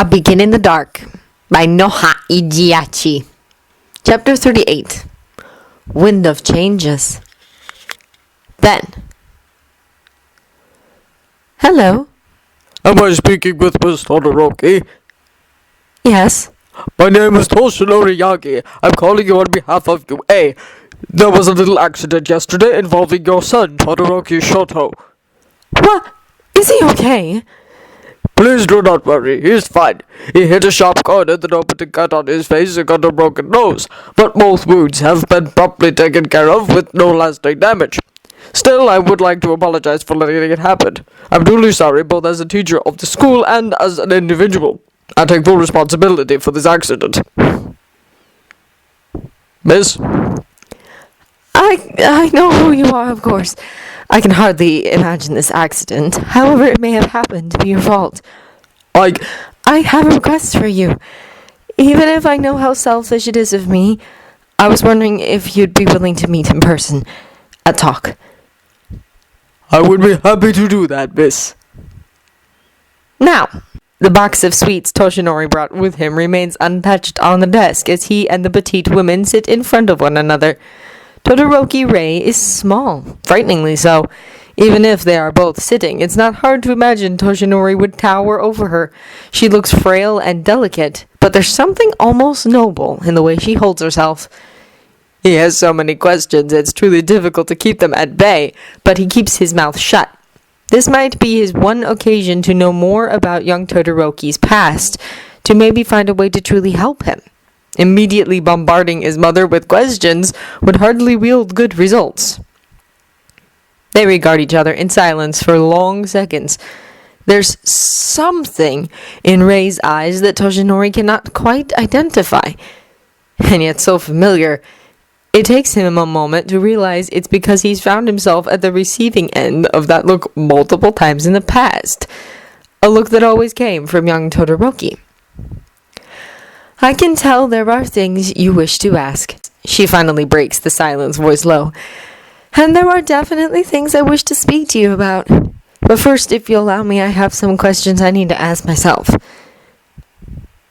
A Beacon in the Dark by Noha Ijiachi. Chapter 38. Wind of Changes. Then. Hello. Am I speaking with Miss Todoroki? Yes. My name is Toshinori. I'm calling you on behalf of UA. There was a little accident yesterday involving your son, Todoroki Shoto. What? Is he okay? Please do not worry, he's fine. He hit a sharp corner that opened a cut on his face and got a broken nose, but both wounds have been promptly taken care of with no lasting damage. Still, I would like to apologize for letting it happen. I'm truly sorry, both as a teacher of the school and as an individual. I take full responsibility for this accident. Miss? I know who you are, of course. I can hardly imagine this accident. However, it may have happened to be your fault. I have a request for you. Even if I know how selfish it is of me, I was wondering if you'd be willing to meet in person at talk. I would be happy to do that, miss. Now, the box of sweets Toshinori brought with him remains untouched on the desk as he and the petite woman sit in front of one another. Todoroki Rei is small, frighteningly so. Even if they are both sitting, it's not hard to imagine Toshinori would tower over her. She looks frail and delicate, but there's something almost noble in the way she holds herself. He has so many questions, it's truly difficult to keep them at bay, but he keeps his mouth shut. This might be his one occasion to know more about young Todoroki's past, to maybe find a way to truly help him. Immediately bombarding his mother with questions would hardly yield good results. They regard each other in silence for long seconds. There's something in Rei's eyes that Toshinori cannot quite identify, and yet so familiar. It takes him a moment to realize it's because he's found himself at the receiving end of that look multiple times in the past. A look that always came from young Todoroki. I can tell there are things you wish to ask. She finally breaks the silence, voice low. And there are definitely things I wish to speak to you about. But first, if you'll allow me, I have some questions I need to ask myself.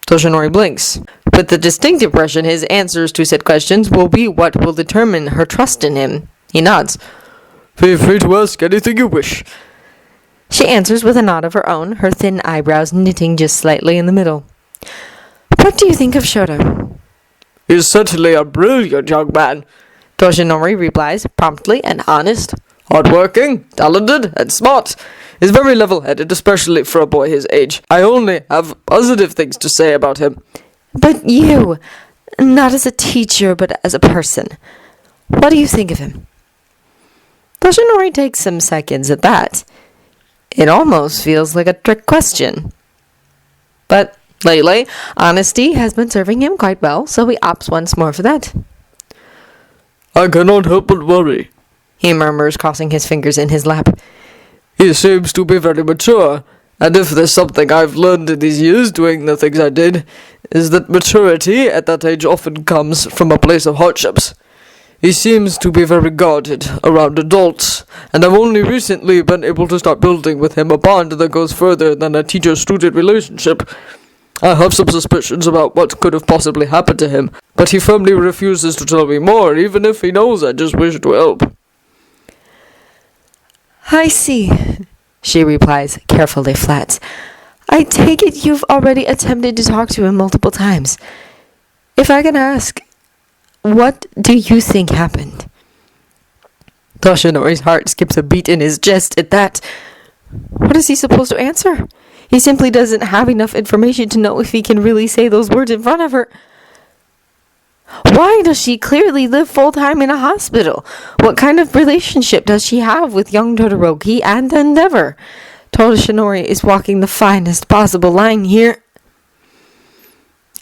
Toshinori blinks, with the distinct impression his answers to said questions will be what will determine her trust in him. He nods. Feel free to ask anything you wish. She answers with a nod of her own, her thin eyebrows knitting just slightly in the middle. What do you think of Shoto? He's certainly a brilliant young man, Toshinori replies, promptly and honest. Hardworking, talented, and smart. He's very level-headed, especially for a boy his age. I only have positive things to say about him. But you, not as a teacher, but as a person, what do you think of him? Toshinori takes some seconds at that. It almost feels like a trick question. But lately, honesty has been serving him quite well, so he opts once more for that. I cannot help but worry, he murmurs, crossing his fingers in his lap. He seems to be very mature, and if there's something I've learned in these years doing the things I did, is that maturity at that age often comes from a place of hardships. He seems to be very guarded around adults, and I've only recently been able to start building with him a bond that goes further than a teacher-student relationship. I have some suspicions about what could have possibly happened to him, but he firmly refuses to tell me more, even if he knows I just wish to help. I see, she replies, carefully flat. I take it you've already attempted to talk to him multiple times. If I can ask, what do you think happened? Toshinori's heart skips a beat in his chest at that. What is he supposed to answer? He simply doesn't have enough information to know if he can really say those words in front of her. Why does she clearly live full-time in a hospital? What kind of relationship does she have with young Todoroki and Endeavor? Toshinori is walking the finest possible line here.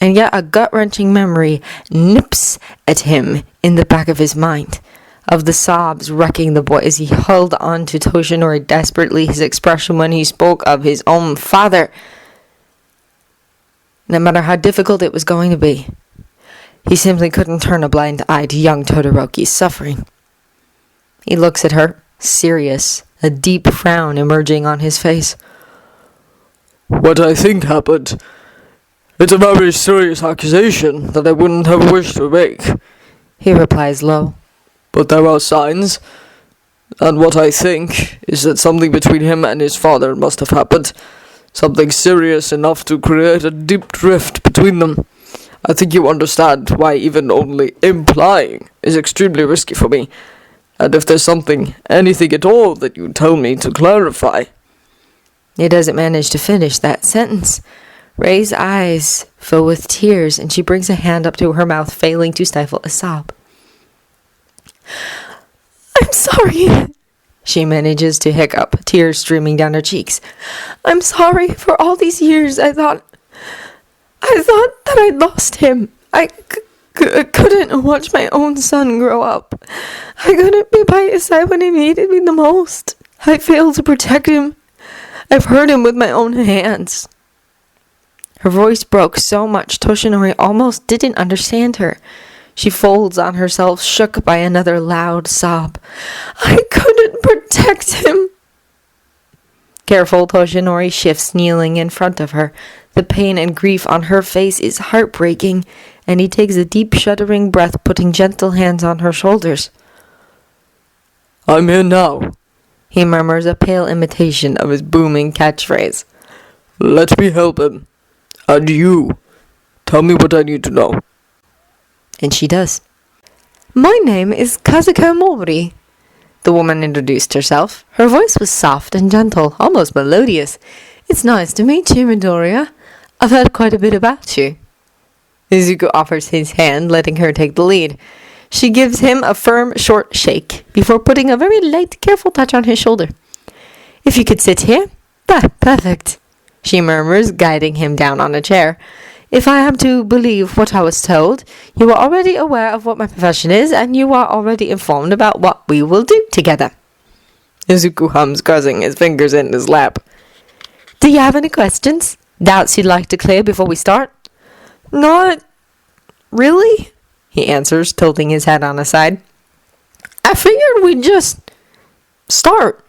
And yet a gut-wrenching memory nips at him in the back of his mind, of the sobs wrecking the boy as he held on to Toshinori desperately, his expression when he spoke of his own father. No matter how difficult it was going to be, he simply couldn't turn a blind eye to young Todoroki's suffering. He looks at her, serious, a deep frown emerging on his face. What I think happened It's a very serious accusation that I wouldn't have wished to make, he replies low. but there are signs, and what I think is that something between him and his father must have happened. Something serious enough to create a deep rift between them. I think you understand why even only implying is extremely risky for me. And if there's anything at all that you tell me to clarify. He doesn't manage to finish that sentence. Ray's eyes fill with tears, and she brings a hand up to her mouth, failing to stifle a sob. I'm sorry, she manages to hiccup, tears streaming down her cheeks. I'm sorry for all these years. I thought that I'd lost him. I couldn't watch my own son grow up. I couldn't be by his side when he needed me the most. I failed to protect him. I've hurt him with my own hands. Her voice broke so much Toshinori almost didn't understand her. She folds on herself, shook by another loud sob. I couldn't protect him. Careful, Toshinori shifts, kneeling in front of her. The pain and grief on her face is heartbreaking, and he takes a deep, shuddering breath, putting gentle hands on her shoulders. I'm here now, he murmurs, a pale imitation of his booming catchphrase. Let me help him. And you, tell me what I need to know. And she does. My name is Kazuko Mori. The woman introduced herself. Her voice was soft and gentle, almost melodious. It's nice to meet you, Midoriya. I've heard quite a bit about you. Izuku offers his hand, letting her take the lead. She gives him a firm, short shake, before putting a very light, careful touch on his shoulder. If you could sit here? Perfect, she murmurs, guiding him down on a chair. If I am to believe what I was told, you are already aware of what my profession is, and you are already informed about what we will do together. Izuku hums, crossing his fingers in his lap. Do you have any questions? Doubts you'd like to clear before we start? Not really, he answers, tilting his head on a side. I figured we'd just start.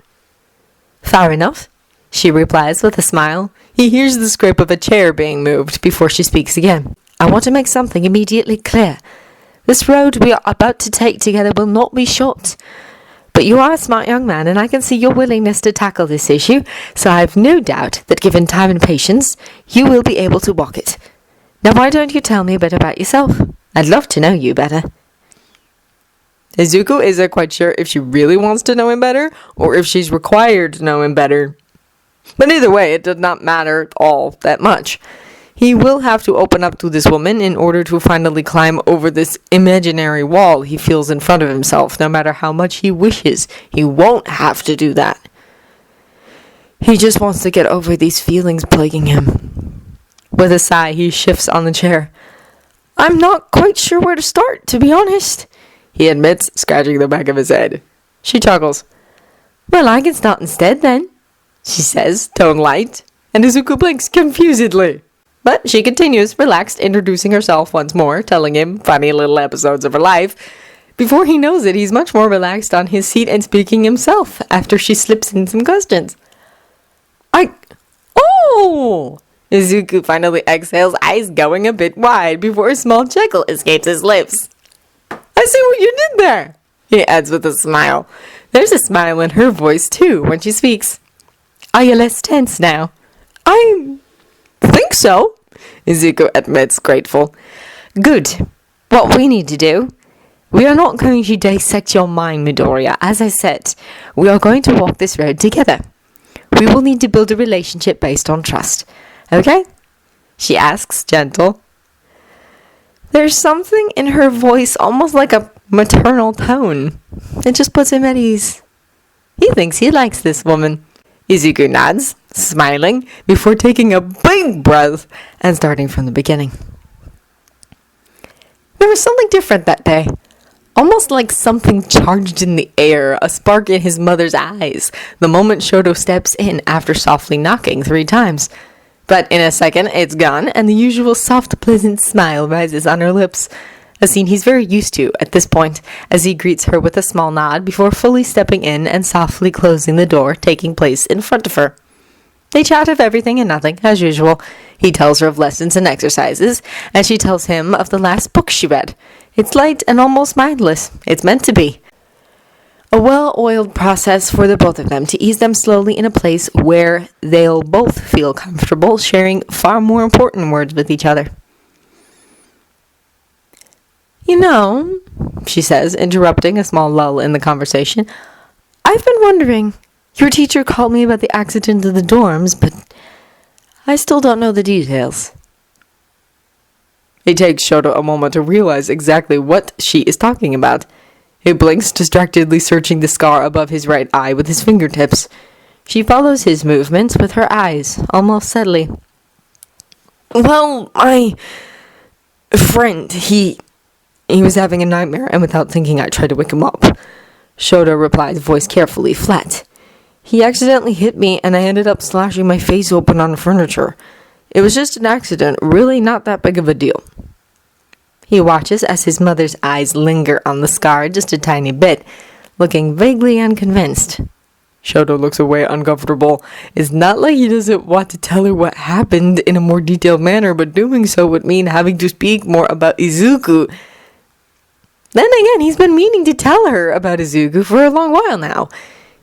Fair enough, she replies with a smile. He hears the scrape of a chair being moved before she speaks again. I want to make something immediately clear. This road we are about to take together will not be short. But you are a smart young man, and I can see your willingness to tackle this issue, so I have no doubt that given time and patience, you will be able to walk it. Now why don't you tell me a bit about yourself? I'd love to know you better. Izuku isn't quite sure if she really wants to know him better, or if she's required to know him better. But either way, it did not matter all that much. He will have to open up to this woman in order to finally climb over this imaginary wall he feels in front of himself, no matter how much he wishes he won't have to do that. He just wants to get over these feelings plaguing him. With a sigh, he shifts on the chair. I'm not quite sure where to start, to be honest, he admits, scratching the back of his head. She chuckles. Well, I can start instead, then, she says, tone light, and Izuku blinks confusedly. But she continues, relaxed, introducing herself once more, telling him funny little episodes of her life. Before he knows it, he's much more relaxed on his seat and speaking himself, after she slips in some questions. Oh! Izuku finally exhales, eyes going a bit wide, before a small chuckle escapes his lips. I see what you did there, he adds with a smile. There's a smile in her voice, too, when she speaks. Are you less tense now? I think so, Izuku admits, grateful. Good. What we need to do, we are not going to dissect your mind, Midoriya. As I said, we are going to walk this road together. We will need to build a relationship based on trust. Okay? She asks, gentle. There's something in her voice, almost like a maternal tone. It just puts him at ease. He thinks he likes this woman. Izuku nods, smiling, before taking a big breath and starting from the beginning. There was something different that day. Almost like something charged in the air, a spark in his mother's eyes, the moment Shoto steps in after softly knocking 3 times. But in a second, it's gone, and the usual soft, pleasant smile rises on her lips, a scene he's very used to at this point, as he greets her with a small nod before fully stepping in and softly closing the door, taking place in front of her. They chat of everything and nothing, as usual. He tells her of lessons and exercises, and she tells him of the last book she read. It's light and almost mindless. It's meant to be. A well-oiled process for the both of them to ease them slowly in a place where they'll both feel comfortable sharing far more important words with each other. You know, she says, interrupting a small lull in the conversation, I've been wondering, your teacher called me about the accident in the dorms, but I still don't know the details. It takes Shoto a moment to realize exactly what she is talking about. He blinks, distractedly searching the scar above his right eye with his fingertips. She follows his movements with her eyes, almost steadily. Well, my friend, he was having a nightmare, and without thinking I tried to wake him up. Shoto replies, voice carefully flat. He accidentally hit me, and I ended up slashing my face open on the furniture. It was just an accident, really not that big of a deal. He watches as his mother's eyes linger on the scar just a tiny bit, looking vaguely unconvinced. Shoto looks away uncomfortable. It's not like he doesn't want to tell her what happened in a more detailed manner, but doing so would mean having to speak more about Izuku. Then again, he's been meaning to tell her about Izuku for a long while now.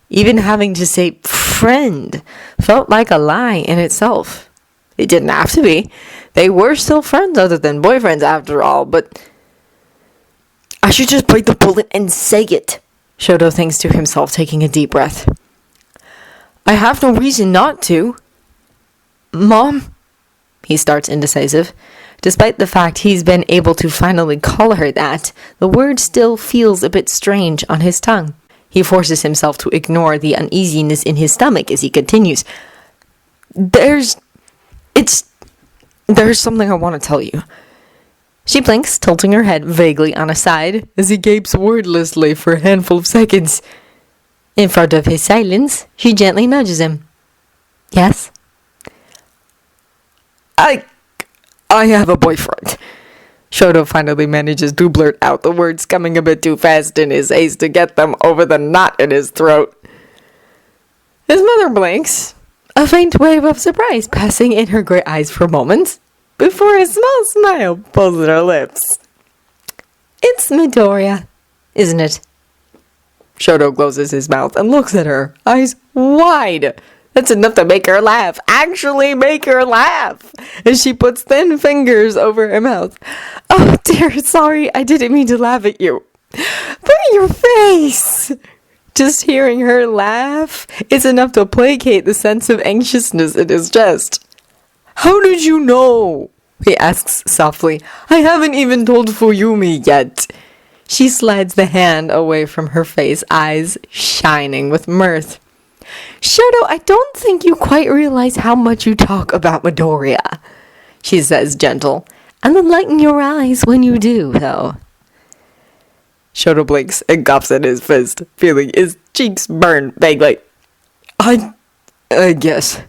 Even having to say friend felt like a lie in itself. It didn't have to be. They were still friends other than boyfriends after all, but I should just bite the bullet and say it, Shoto thinks to himself, taking a deep breath. I have no reason not to. Mom, he starts indecisive. Despite the fact he's been able to finally call her that, the word still feels a bit strange on his tongue. He forces himself to ignore the uneasiness in his stomach as he continues. There's something I want to tell you. She blinks, tilting her head vaguely on a side, as he gapes wordlessly for a handful of seconds. In front of his silence, she gently nudges him. Yes? I have a boyfriend. Shoto finally manages to blurt out the words, coming a bit too fast in his haste to get them over the knot in his throat. His mother blinks, a faint wave of surprise passing in her gray eyes for moments, before a small smile pulls at her lips. It's Midoriya, isn't it? Shoto closes his mouth and looks at her, eyes wide. That's enough to make her laugh. Actually make her laugh. As she puts thin fingers over her mouth. Oh dear, sorry, I didn't mean to laugh at you. Look at your face. Just hearing her laugh is enough to placate the sense of anxiousness in his chest. How did you know? He asks softly. I haven't even told Fuyumi yet. She slides the hand away from her face, eyes shining with mirth. Shoto, I don't think you quite realize how much you talk about Midoriya, she says, gentle, and the light in your eyes when you do, though. Shoto blinks and coughs at his fist, feeling his cheeks burn vaguely. I guess.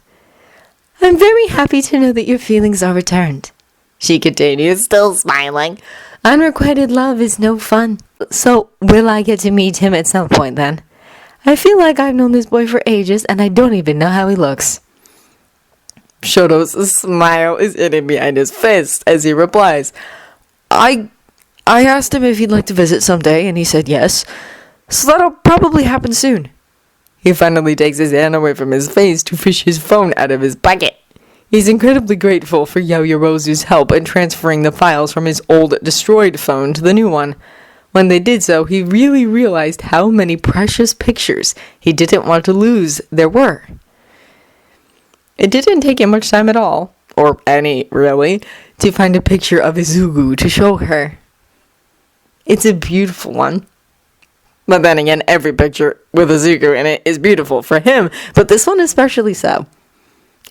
I'm very happy to know that your feelings are returned, she continues, still smiling. Unrequited love is no fun. So, will I get to meet him at some point, then? I feel like I've known this boy for ages, and I don't even know how he looks. Shoto's smile is hidden behind his fist as he replies, I asked him if he'd like to visit someday, and he said yes, so that'll probably happen soon. He finally takes his hand away from his face to fish his phone out of his pocket. He's incredibly grateful for Yaoyorozu's help in transferring the files from his old, destroyed phone to the new one. When they did so, he really realized how many precious pictures he didn't want to lose there were. It didn't take him much time at all, or any, really, to find a picture of Izuku to show her. It's a beautiful one. But then again, every picture with Izuku in it is beautiful for him, but this one especially so.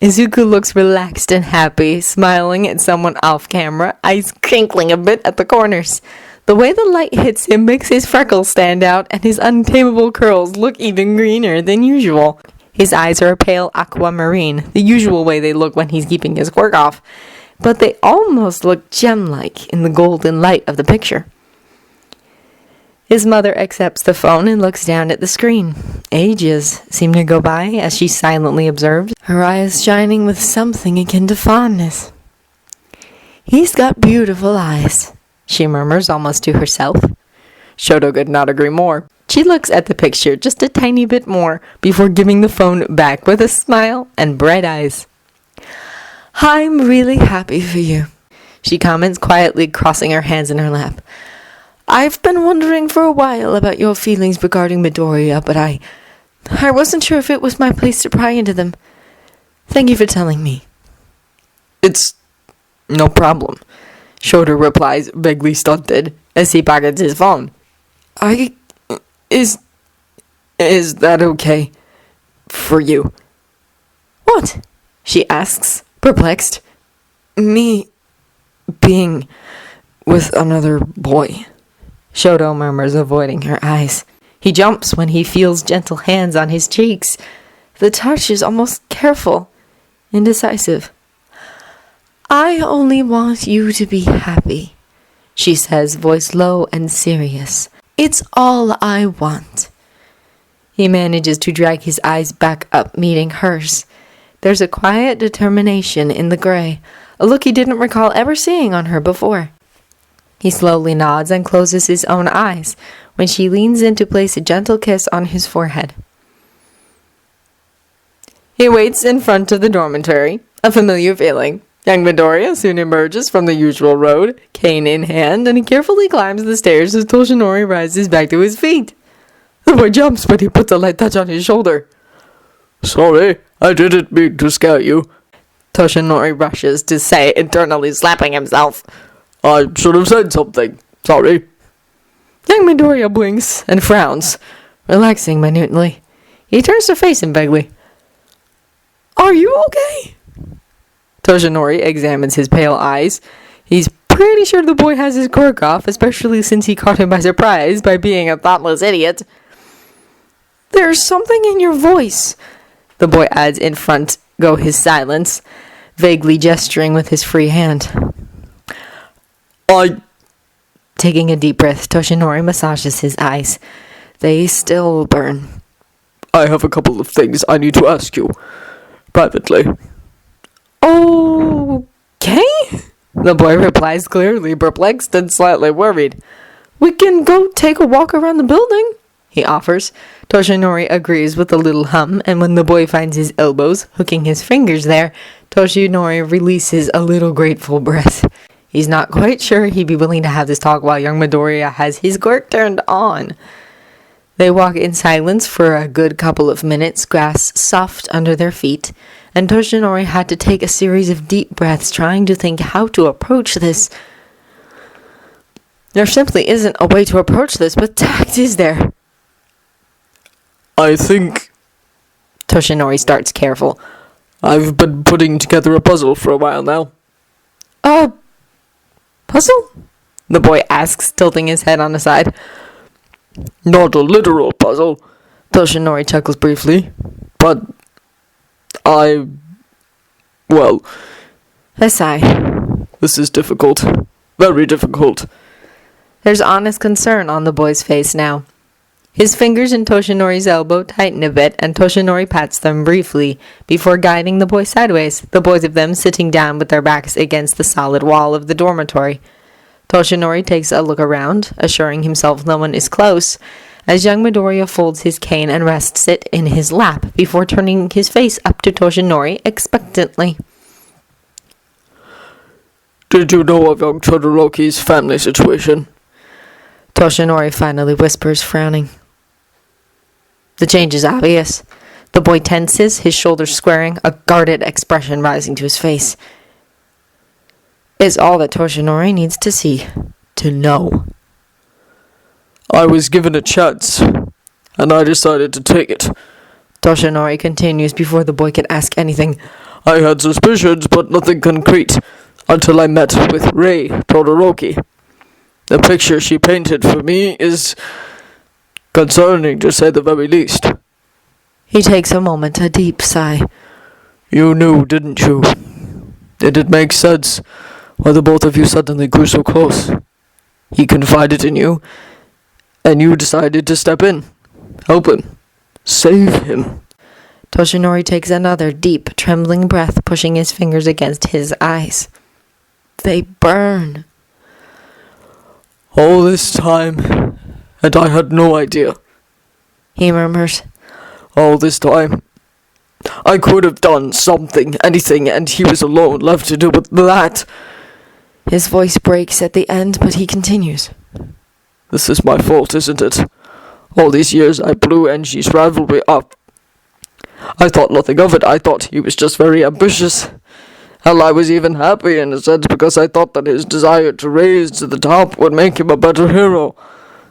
Izuku looks relaxed and happy, smiling at someone off camera, eyes crinkling a bit at the corners. The way the light hits him makes his freckles stand out, and his untamable curls look even greener than usual. His eyes are a pale aquamarine, the usual way they look when he's keeping his quirk off, but they almost look gem-like in the golden light of the picture. His mother accepts the phone and looks down at the screen. Ages seem to go by as she silently observes, her eyes shining with something akin to fondness. "He's got beautiful eyes," she murmurs almost to herself. Shoto could not agree more. She looks at the picture just a tiny bit more before giving the phone back with a smile and bright eyes. "I'm really happy for you," she comments quietly, crossing her hands in her lap. "I've been wondering for a while about your feelings regarding Midoriya, but I wasn't sure if it was my place to pry into them. Thank you for telling me." It's no problem, Shoto replies, vaguely stunted, as he pockets his phone. Is that okay for you? "What?" she asks, perplexed. Me being with another boy, Shoto murmurs, avoiding her eyes. He jumps when he feels gentle hands on his cheeks. The touch is almost careful, indecisive. "I only want you to be happy," she says, voice low and serious. "It's all I want." He manages to drag his eyes back up, meeting hers. There's a quiet determination in the gray, a look he didn't recall ever seeing on her before. He slowly nods and closes his own eyes when she leans in to place a gentle kiss on his forehead. He waits in front of the dormitory, a familiar feeling. Young Midoriya soon emerges from the usual road, cane in hand, and he carefully climbs the stairs as Toshinori rises back to his feet. The boy jumps, but he puts a light touch on his shoulder. Sorry, I didn't mean to scare you, Toshinori rushes to say, internally slapping himself. I should have said something. Sorry. Young Midoriya blinks and frowns, relaxing minutely. He turns to face him vaguely. Are you okay? Toshinori examines his pale eyes. He's pretty sure the boy has his quirk off, especially since he caught him by surprise by being a thoughtless idiot. There's something in your voice, the boy adds in front, go his silence, vaguely gesturing with his free hand. Taking a deep breath, Toshinori massages his eyes. They still burn. I have a couple of things I need to ask you, privately. Okay? The boy replies, clearly perplexed and slightly worried. We can go take a walk around the building, he offers. Toshinori agrees with a little hum, and when the boy finds his elbows, hooking his fingers there, Toshinori releases a little grateful breath. He's not quite sure he'd be willing to have this talk while young Midoriya has his quirk turned on. They walk in silence for a good couple of minutes, grass soft under their feet, and Toshinori had to take a series of deep breaths trying to think how to approach this. There simply isn't a way to approach this, but tact is there. I think... Toshinori starts careful. I've been putting together a puzzle for a while now. Puzzle? The boy asks, tilting his head on the side. Not a literal puzzle, Toshinori chuckles briefly. But well... A sigh. This is difficult. Very difficult. There's honest concern on the boy's face now. His fingers in Toshinori's elbow tighten a bit, and Toshinori pats them briefly before guiding the boy sideways, the both of them sitting down with their backs against the solid wall of the dormitory. Toshinori takes a look around, assuring himself no one is close, as young Midoriya folds his cane and rests it in his lap before turning his face up to Toshinori expectantly. Did you know of young Todoroki's family situation? Toshinori finally whispers, frowning. The change is obvious. The boy tenses, his shoulders squaring, a guarded expression rising to his face. It's all that Toshinori needs to see, to know. I was given a chance, and I decided to take it. Toshinori continues before the boy can ask anything. I had suspicions, but nothing concrete, until I met with Rei Todoroki. The picture she painted for me is concerning, to say the very least. He takes a moment, a deep sigh. You knew, didn't you? Did it make sense why the both of you suddenly grew so close? He confided in you, And you decided to step in. Help him. Save him. Toshinori takes another deep, trembling breath, pushing his fingers against his eyes. They burn. All this time, and I had no idea. He murmurs. All this time. I could have done something, anything, and he was alone, left to do with that. His voice breaks at the end, but he continues. This is my fault, isn't it? All these years I blew Enji's rivalry up. I thought nothing of it. I thought he was just very ambitious. Hell, I was even happy in a sense because I thought that his desire to raise to the top would make him a better hero.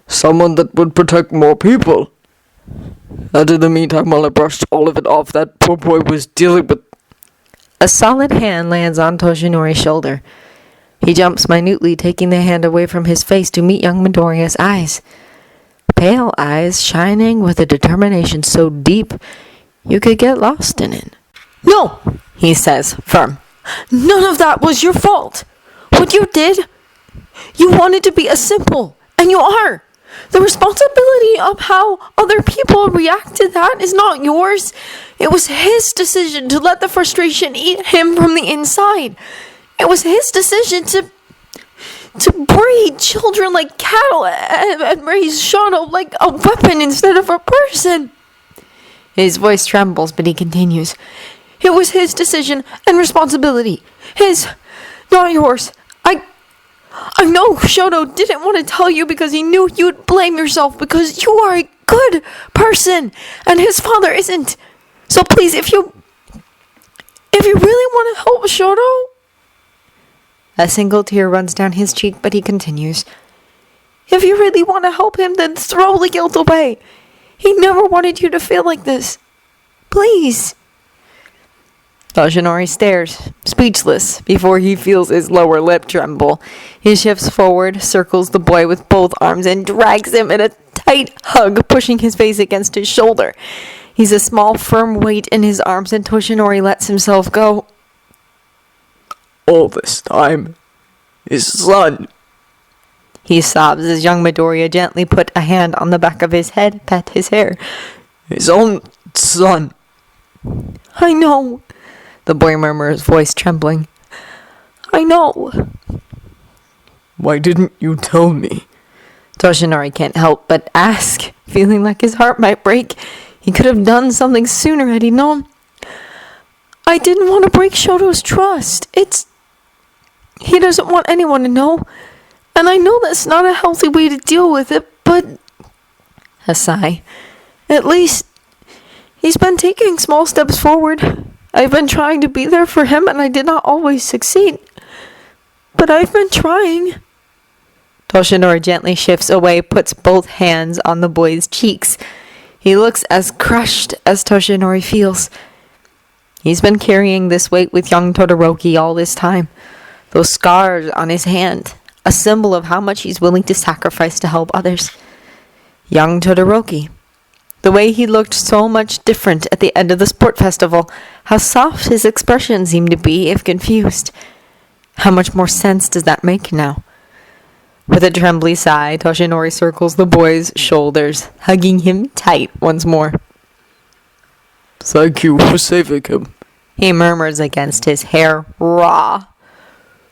Someone that would protect more people. And in the meantime, while I brushed all of it off, that poor boy was dealing with... A solid hand lands on Toshinori's shoulder. He jumps minutely, taking the hand away from his face to meet young Midoriya's eyes. Pale eyes shining with a determination so deep you could get lost in it. "No," he says, firm. "None of that was your fault. What you did, you wanted to be a simple, and you are. The responsibility of how other people react to that is not yours. It was his decision to let the frustration eat him from the inside. It was his decision to breed children like cattle and raise Shoto like a weapon instead of a person." His voice trembles, but he continues. "It was his decision and responsibility. His, not yours. I know Shoto didn't want to tell you because he knew you'd blame yourself because you are a good person and his father isn't. So please, if you really want to help Shoto..." A single tear runs down his cheek, but he continues. "If you really want to help him, then throw the guilt away. He never wanted you to feel like this. Please." Toshinori stares, speechless, before he feels his lower lip tremble. He shifts forward, circles the boy with both arms, and drags him in a tight hug, pushing his face against his shoulder. He's a small, firm weight in his arms, and Toshinori lets himself go. All this time, his son. He sobs as young Midoriya gently put a hand on the back of his head, pat his hair. His own son. "I know," the boy murmurs, voice trembling. "I know." Why didn't you tell me? Toshinori can't help but ask, feeling like his heart might break. He could have done something sooner had he known. "I didn't want to break Shoto's trust. He doesn't want anyone to know. And I know that's not a healthy way to deal with it, but..." A sigh. "At least, he's been taking small steps forward. I've been trying to be there for him, and I did not always succeed. But I've been trying." Toshinori gently shifts away, puts both hands on the boy's cheeks. He looks as crushed as Toshinori feels. He's been carrying this weight with young Todoroki all this time. Those scars on his hand, a symbol of how much he's willing to sacrifice to help others. Young Todoroki. The way he looked so much different at the end of the sport festival. How soft his expression seemed to be if confused. How much more sense does that make now? With a trembly sigh, Toshinori circles the boy's shoulders, hugging him tight once more. Thank you for saving him. He murmurs against his hair raw.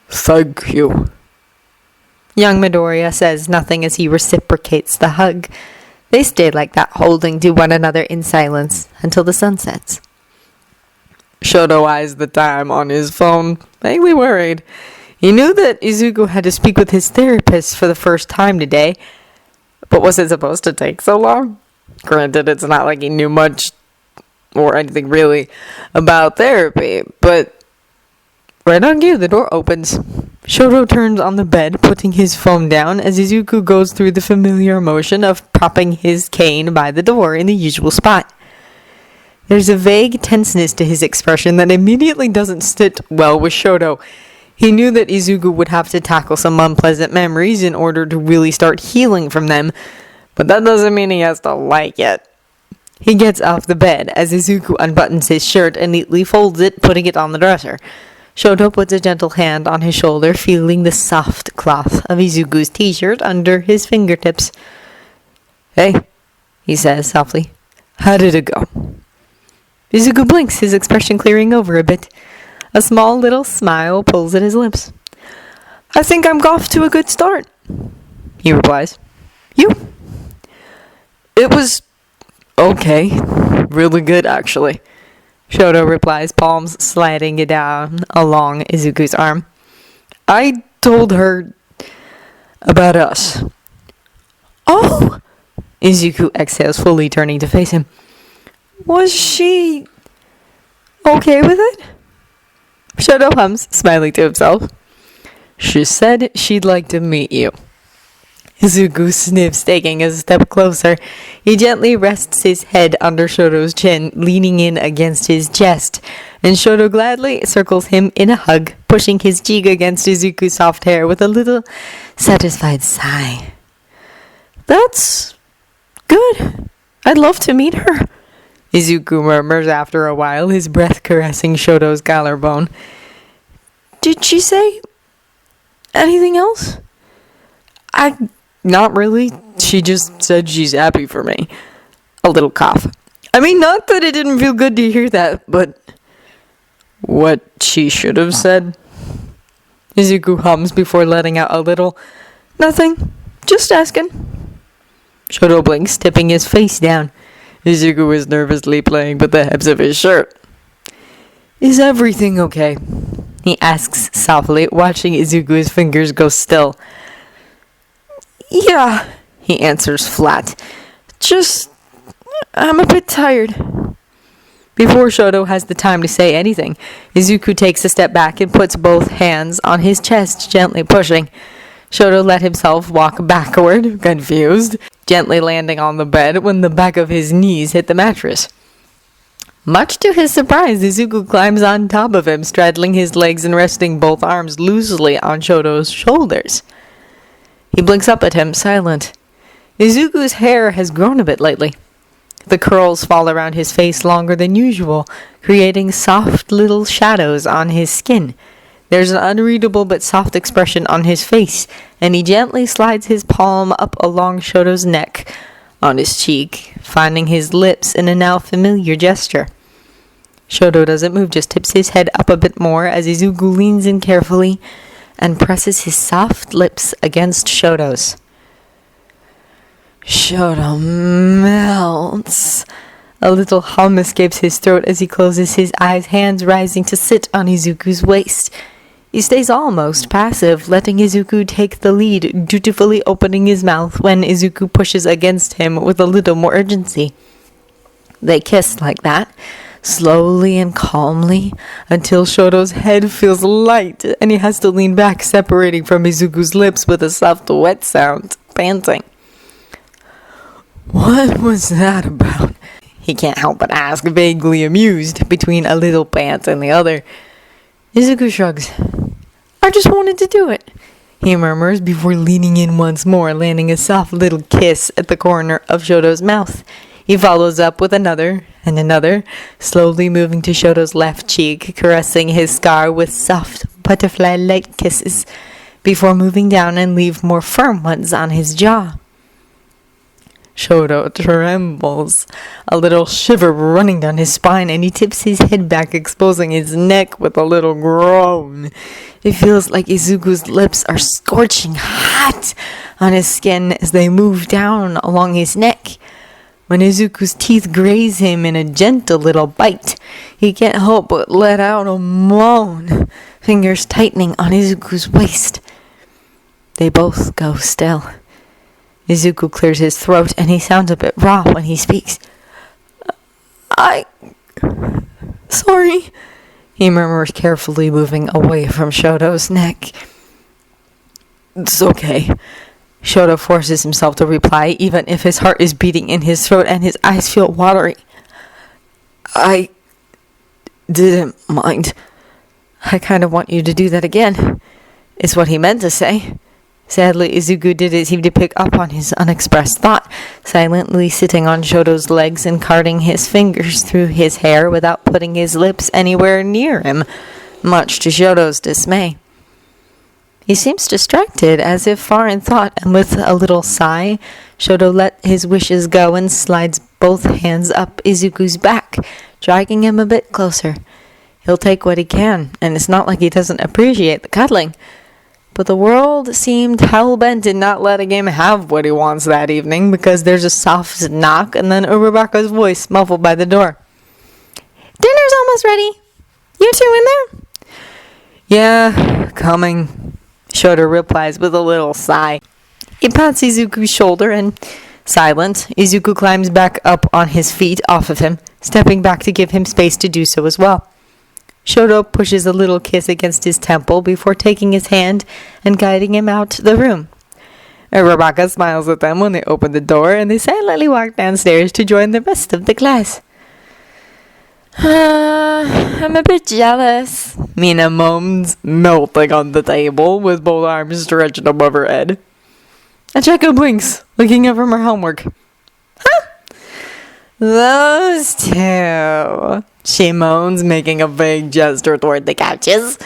Thank you. Young Midoriya says nothing as he reciprocates the hug. They stay like that, holding to one another in silence until the sun sets. Shoto eyes the time on his phone, vaguely worried. He knew that Izuku had to speak with his therapist for the first time today, but was it supposed to take so long? Granted, it's not like he knew much or anything really about therapy, but right on cue, the door opens. Shoto turns on the bed, putting his phone down as Izuku goes through the familiar motion of propping his cane by the door in the usual spot. There's a vague tenseness to his expression that immediately doesn't sit well with Shoto. He knew that Izuku would have to tackle some unpleasant memories in order to really start healing from them, but that doesn't mean he has to like it. He gets off the bed as Izuku unbuttons his shirt and neatly folds it, putting it on the dresser. Shoto puts a gentle hand on his shoulder, feeling the soft cloth of Izuku's t-shirt under his fingertips. Hey, he says softly. How did it go? Izuku blinks, his expression clearing over a bit. A small little smile pulls at his lips. I think I'm off to a good start, he replies. You? It was okay. Really good, actually. Shoto replies, palms sliding down along Izuku's arm. I told her about us. Oh! Izuku exhales, fully turning to face him. Was she okay with it? Shoto hums, smiling to himself. She said she'd like to meet you. Izuku sniffs, taking a step closer. He gently rests his head under Shoto's chin, leaning in against his chest, and Shoto gladly circles him in a hug, pushing his cheek against Izuku's soft hair with a little satisfied sigh. That's good. I'd love to meet her, Izuku murmurs after a while, his breath caressing Shoto's collarbone. Did she say anything else? Not really. She just said she's happy for me. A little cough. I mean, not that it didn't feel good to hear that, but what she should have said. Izuku hums before letting out a little, nothing, just asking. Shoto blinks, tipping his face down. Izuku is nervously playing with the hems of his shirt. Is everything okay? He asks softly, watching Izuku's fingers go still. Yeah, he answers flat. Just, I'm a bit tired. Before Shoto has the time to say anything, Izuku takes a step back and puts both hands on his chest, gently pushing. Shoto let himself walk backward, confused, gently landing on the bed when the back of his knees hit the mattress. Much to his surprise, Izuku climbs on top of him, straddling his legs and resting both arms loosely on Shoto's shoulders. He blinks up at him, silent. Izuku's hair has grown a bit lately. The curls fall around his face longer than usual, creating soft little shadows on his skin. There's an unreadable but soft expression on his face, and he gently slides his palm up along Shoto's neck, on his cheek, finding his lips in a now familiar gesture. Shoto doesn't move, just tips his head up a bit more as Izuku leans in carefully and presses his soft lips against Shoto's. Shoto melts. A little hum escapes his throat as he closes his eyes, hands rising to sit on Izuku's waist. He stays almost passive, letting Izuku take the lead, dutifully opening his mouth when Izuku pushes against him with a little more urgency. They kiss like that, slowly and calmly, until Shoto's head feels light, and he has to lean back, separating from Izuku's lips with a soft wet sound, panting. What was that about? He can't help but ask, vaguely amused, between a little pant and the other. Izuku shrugs. I just wanted to do it, he murmurs before leaning in once more, landing a soft little kiss at the corner of Shoto's mouth. He follows up with another and another, slowly moving to Shoto's left cheek, caressing his scar with soft, butterfly-like kisses, before moving down and leave more firm ones on his jaw. Shoto trembles, a little shiver running down his spine, and he tips his head back, exposing his neck with a little groan. It feels like Izuku's lips are scorching hot on his skin as they move down along his neck. When Izuku's teeth graze him in a gentle little bite, he can't help but let out a moan, fingers tightening on Izuku's waist. They both go still. Izuku clears his throat, and he sounds a bit raw when he speaks. Sorry, he murmurs, carefully moving away from Shoto's neck. It's okay. Shoto forces himself to reply, even if his heart is beating in his throat and his eyes feel watery. I didn't mind. I kind of want you to do that again, is what he meant to say. Sadly, Izuku didn't seem to pick up on his unexpressed thought, silently sitting on Shoto's legs and carting his fingers through his hair without putting his lips anywhere near him, much to Shoto's dismay. He seems distracted, as if far in thought, and with a little sigh, Shoto let his wishes go and slides both hands up Izuku's back, dragging him a bit closer. He'll take what he can, and it's not like he doesn't appreciate the cuddling. But the world seemed hell-bent in not letting him have what he wants that evening, because there's a soft knock and then Uraraka's voice muffled by the door. "Dinner's almost ready. You two in there?" "Yeah, coming," Shoto replies with a little sigh. He pats Izuku's shoulder and, silent, Izuku climbs back up on his feet off of him, stepping back to give him space to do so as well. Shoto pushes a little kiss against his temple before taking his hand and guiding him out the room. Uraraka smiles at them when they open the door, and they silently walk downstairs to join the rest of the class. I'm a bit jealous, Mina moans, melting on the table with both arms stretched above her head. Achako blinks, looking up from her homework. Huh? Those two, she moans, making a vague gesture toward the couches.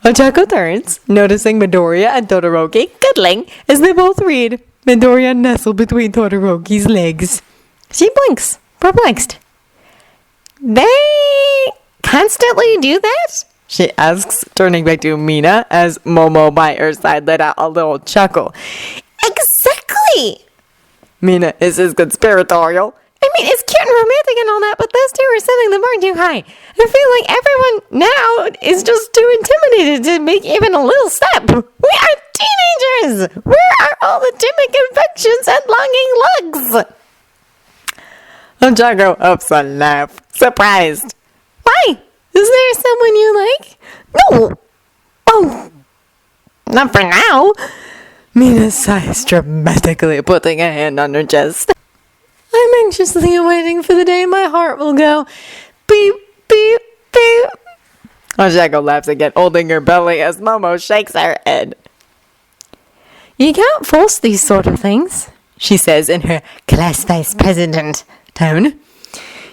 Ochako turns, noticing Midoriya and Todoroki cuddling as they both read. Midoriya nestled between Todoroki's legs. She blinks, perplexed. They constantly do that? She asks, turning back to Mina as Momo by her side let out a little chuckle. Exactly! Mina is conspiratorial. I mean, it's cute and romantic and all that, but those two are setting the bar too high. I feel like everyone now is just too intimidated to make even a little step. We are teenagers! Where are all the timid confections and longing lugs? Ochako ups a laugh, surprised. Why? Is there someone you like? No! Oh, not for now. Mina sighs dramatically, putting a hand on her chest. I'm anxiously awaiting for the day my heart will go beep, beep, beep. Ochako laughs again, holding her belly as Momo shakes her head. You can't force these sort of things, she says in her class vice president tone.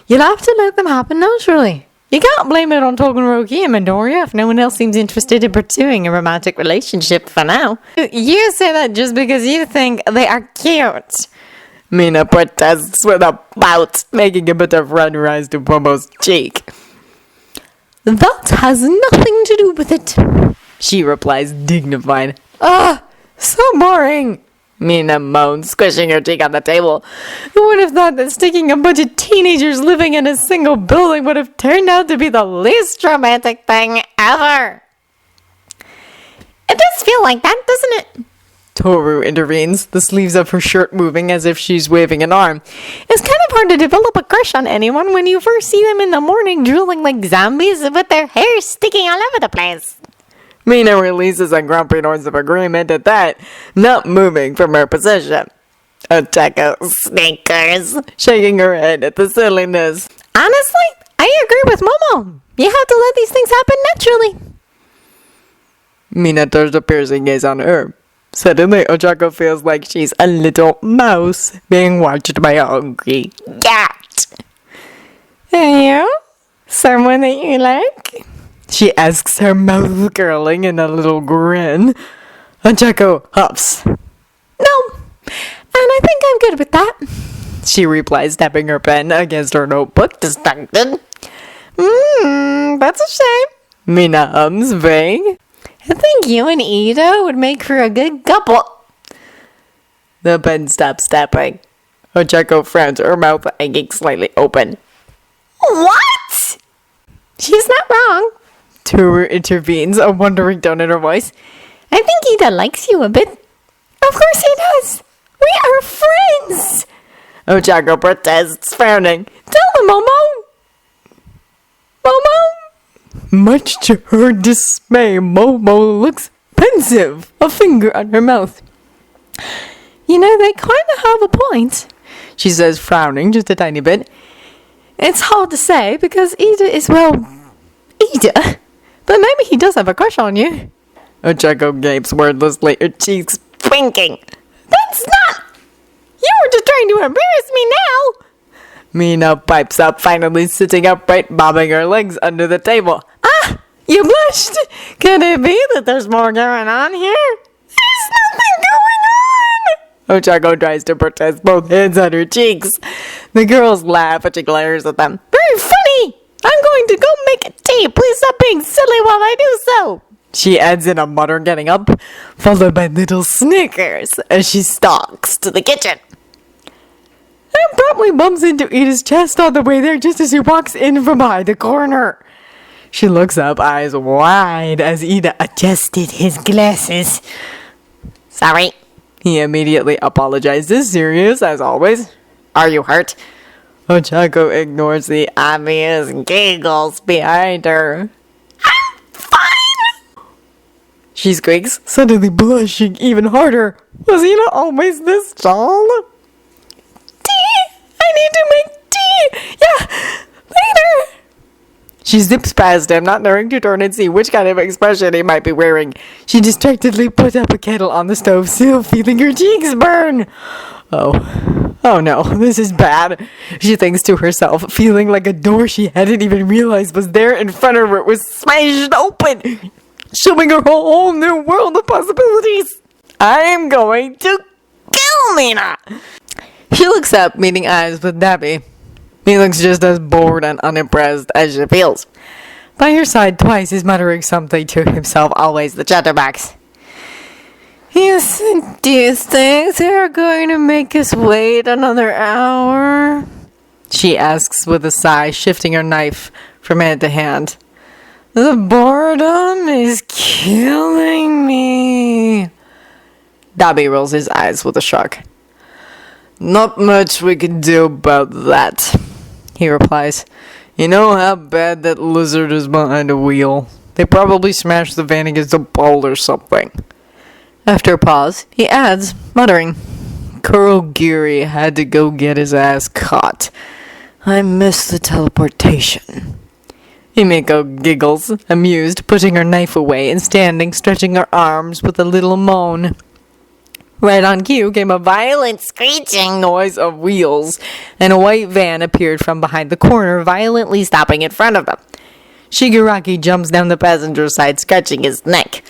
You'll have to let them happen naturally. You can't blame it on Todoroki and Midoriya if no one else seems interested in pursuing a romantic relationship for now. You say that just because you think they are cute. Mina protests with a pout, making a bit of red rise to Momo's cheek. That has nothing to do with it, she replies, dignified. So boring. Mina moans, squishing her cheek on the table. Who would have thought that sticking a bunch of teenagers living in a single building would have turned out to be the least romantic thing ever? It does feel like that, doesn't it? Toru intervenes, the sleeves of her shirt moving as if she's waving an arm. It's kind of hard to develop a crush on anyone when you first see them in the morning drooling like zombies with their hair sticking all over the place. Mina releases a grumpy noise of agreement at that, not moving from her position. Ochako snickers, shaking her head at the silliness. Honestly, I agree with Momo. You have to let these things happen naturally. Mina turns a piercing gaze on her. Suddenly, Ochako feels like she's a little mouse being watched by a hungry cat. Are you? Someone that you like? She asks, her mouth curling in a little grin. Ochako huffs. No, and I think I'm good with that, she replies, tapping her pen against her notebook, distracted. That's a shame, Mina hums, vague. I think you and Ida would make for a good couple. The pen stops tapping. Ochako frowns, her mouth hanging slightly open. What? She's not wrong. Toru intervenes, a wondering tone in her voice. I think Ida likes you a bit. Of course he does. We are friends. Ochako protests, frowning. Tell them, Momo. Momo? Much to her dismay, Momo looks pensive, a finger on her mouth. You know, they kind of have a point, she says, frowning just a tiny bit. It's hard to say, because Ida is, well, Ida. But maybe he does have a crush on you. Ochako gapes wordlessly, her cheeks winking. That's not... You were just trying to embarrass me now. Mina pipes up, finally sitting upright, bobbing her legs under the table. Ah, you blushed. Could it be that there's more going on here? Ochako tries to protest, both hands on her cheeks. The girls laugh, but she glares at them. Very funny! I'm going to go make a tea. Please stop being silly while I do so. She adds in a mutter, getting up, followed by little snickers as she stalks to the kitchen. And promptly bumps into Ida's chest on the way there just as she walks in from behind the corner. She looks up, eyes wide, as Ida adjusted his glasses. Sorry. He immediately apologizes, serious as always. Are you hurt? Ochako ignores the obvious giggles behind her. I'm fine! She squeaks, suddenly blushing even harder. Was Ida always this tall? Tea! I need to make tea! Yeah, later! She zips past him, not knowing to turn and see which kind of expression he might be wearing. She distractedly put up a kettle on the stove, still feeling her cheeks burn. Oh no, this is bad, she thinks to herself, feeling like a door she hadn't even realized was there in front of her was smashed open, showing her a whole new world of possibilities. I'm going to kill Mina! She looks up, meeting eyes with Dabi. He looks just as bored and unimpressed as she feels. By her side twice, he's muttering something to himself, always the chatterbox. Yes, do you think they're going to make us wait another hour? She asks with a sigh, shifting her knife from hand to hand. The boredom is killing me. Dabi rolls his eyes with a shrug. Not much we can do about that, he replies. You know how bad that lizard is behind the wheel? They probably smashed the van against a pole or something. After a pause, he adds, muttering, Kurogiri had to go get his ass caught. I miss the teleportation. Himiko giggles, amused, putting her knife away and standing, stretching her arms with a little moan. Right on cue came a violent screeching noise of wheels, and a white van appeared from behind the corner, violently stopping in front of them. Shigaraki jumps down the passenger side, scratching his neck.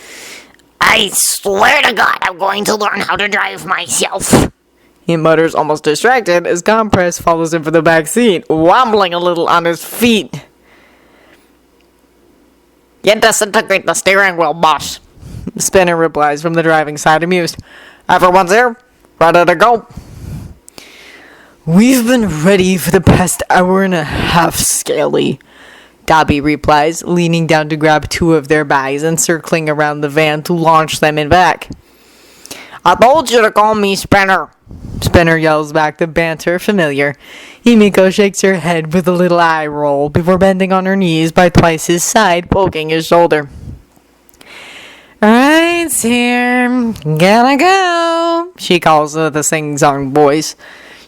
I swear to God, I'm going to learn how to drive myself. He mutters, almost distracted, as Compress follows him from the back seat, wobbling a little on his feet. You disintegrate the steering wheel, boss. Spinner replies from the driving side, amused. Everyone's here, ready to go. We've been ready for the past hour and a half, Scaly. Dabi replies, leaning down to grab two of their bags and circling around the van to launch them in back. I told you to call me Spinner. Spinner yells back, the banter familiar. Himiko shakes her head with a little eye roll before bending on her knees by twice his side, poking his shoulder. Alright, here. Gotta go. She calls with a sing-song voice.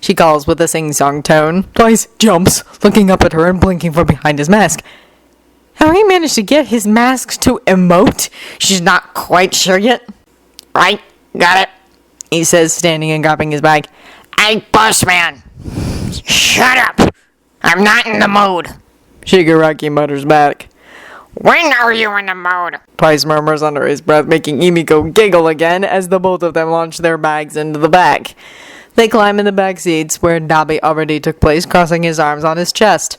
She calls with a sing-song tone. Twice jumps, looking up at her and blinking from behind his mask. How he managed to get his mask to emote? She's not quite sure yet. Right, got it, he says, standing and grabbing his bag. Hey, boss man. Shut up. I'm not in the mood. Shigaraki mutters back. When are you in the mood? Price murmurs under his breath, making Himiko giggle again as the both of them launch their bags into the back. They climb in the back seats, where Dabi already took place, crossing his arms on his chest.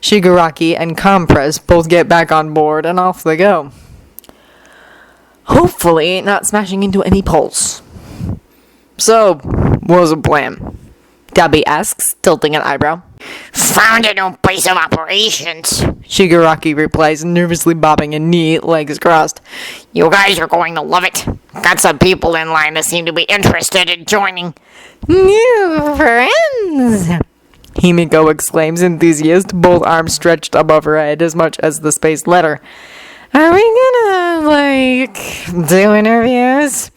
Shigaraki and Compress both get back on board, and off they go. Hopefully not smashing into any poles. So, what's the plan? Dabi asks, tilting an eyebrow. Found a new base of operations, Shigaraki replies, nervously bobbing a knee, legs crossed. You guys are going to love it. Got some people in line that seem to be interested in joining. New friends! Himiko exclaims, enthusiast, both arms stretched above her head as much as the spaced letter. Are we gonna, do interviews?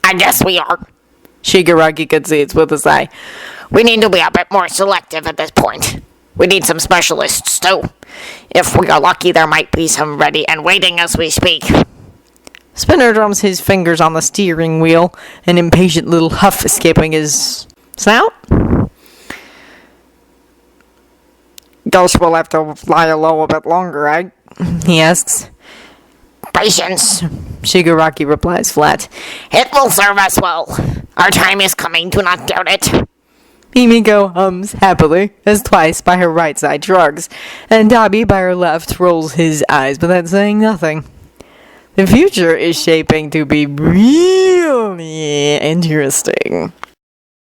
I guess we are, Shigaraki concedes with a sigh. We need to be a bit more selective at this point. We need some specialists, too. If we are lucky, there might be some ready and waiting as we speak. Spinner drums his fingers on the steering wheel, an impatient little huff escaping his snout. Guess we'll have to lie low a bit longer, right? He asks. Patience, Shigaraki replies flat. It will serve us well. Our time is coming, do not doubt it. Mimiko hums happily as Twice by her right side shrugs, and Dobby by her left rolls his eyes without saying nothing. The future is shaping to be really interesting.